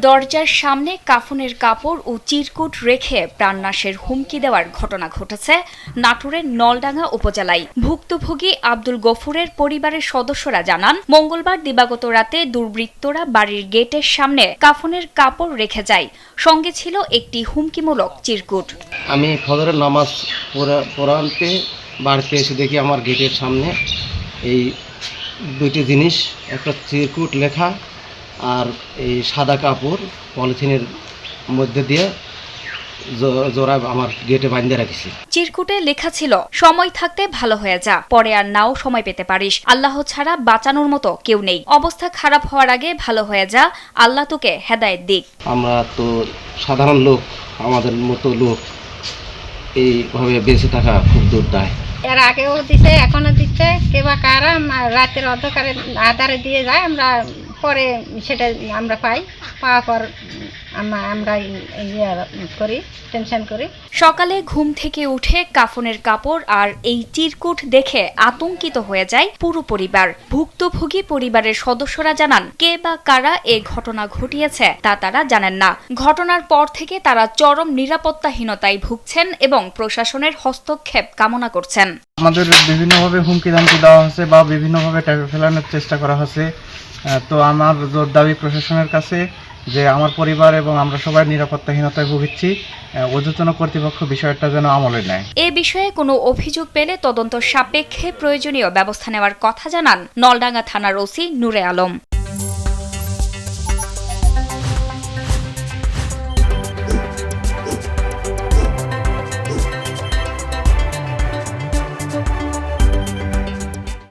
দরজার সামনে কাফনের কাপড় ও চিরকুট রেখে প্রাণনাশের হুমকি দেওয়ার ঘটনা ঘটেছে নাটোরের নলডাঙ্গা উপজেলায়। ভুক্তভোগী আব্দুল গফুরের পরিবারের সদস্যরা জানান, মঙ্গলবার দিবাগত রাতে দুর্বৃত্তরা বাড়ির গেটের সামনে কাফনের কাপড় রেখে যায়। সঙ্গে ছিল একটি হুমকিমূলক চিরকুট। আমি ফজরের নামাজ পড়াতে বাড়িতে এসে দেখি আমার গেটের সামনে এই দুইটি জিনিস, একটা চিরকুট লেখা আর এই সাদা কাপড় পলিথিনের মধ্যে দিয়ে জোড়া আমার গেটে বাঁধিয়ে রাখছি। চিরকুটে লেখা ছিল, সময় থাকতে ভালো হয়ে যা, পরে আর নাও সময় পেতে পারিস, আল্লাহ ছাড়া বাঁচানোর মতো কেউ নেই, অবস্থা খারাপ হওয়ার আগে ভালো হয়ে যা, আল্লাহ তোকে হেদায়েত দিক। আমরা তো সাধারণ লোক, আমাদের মতো লোক এইভাবে বেঁচে থাকা খুব দুর্দায়। এর আগেও দিচ্ছে, এখনো দিচ্ছে, কেবা কারা রাতের অন্ধকারে আধারে দিয়ে যায়, আমরা পরে সেটা আমরা পাওয়ার পর আমরা করি, টেনশন করি। সকালে ঘুম থেকে উঠে কাফনের কাপড় আর এই চিরকুট দেখে আতঙ্কিত হয়ে যায় পুরো পরিবার। ভুক্তভোগী পরিবারের সদস্যরা জানান, কে বা কারা এ ঘটনা ঘটিয়েছে তা তারা জানেন না। ঘটনার পর থেকে তারা চরম নিরাপত্তাহীনতায় ভুগছেন এবং প্রশাসনের হস্তক্ষেপ কামনা করছেন। আমাদের বিভিন্নভাবে হুমকি ধামকি দেওয়া হচ্ছে বা বিভিন্নভাবে টাকা ফেলানোর চেষ্টা করা হচ্ছে। তো আমার জোর দাবি প্রশাসনের কাছে যে আমার পরিবার এবং আমরা সবাই নিরাপত্তাহীনতায় ভুগছি, ঊর্ধ্বতন কর্তৃপক্ষ বিষয়টা যেন আমলে নেয়। এ বিষয়ে কোনো অভিযোগ পেলে তদন্ত সাপেক্ষে প্রয়োজনীয় ব্যবস্থা নেওয়ার কথা জানান নলডাঙ্গা থানার ওসি নূরে আলম।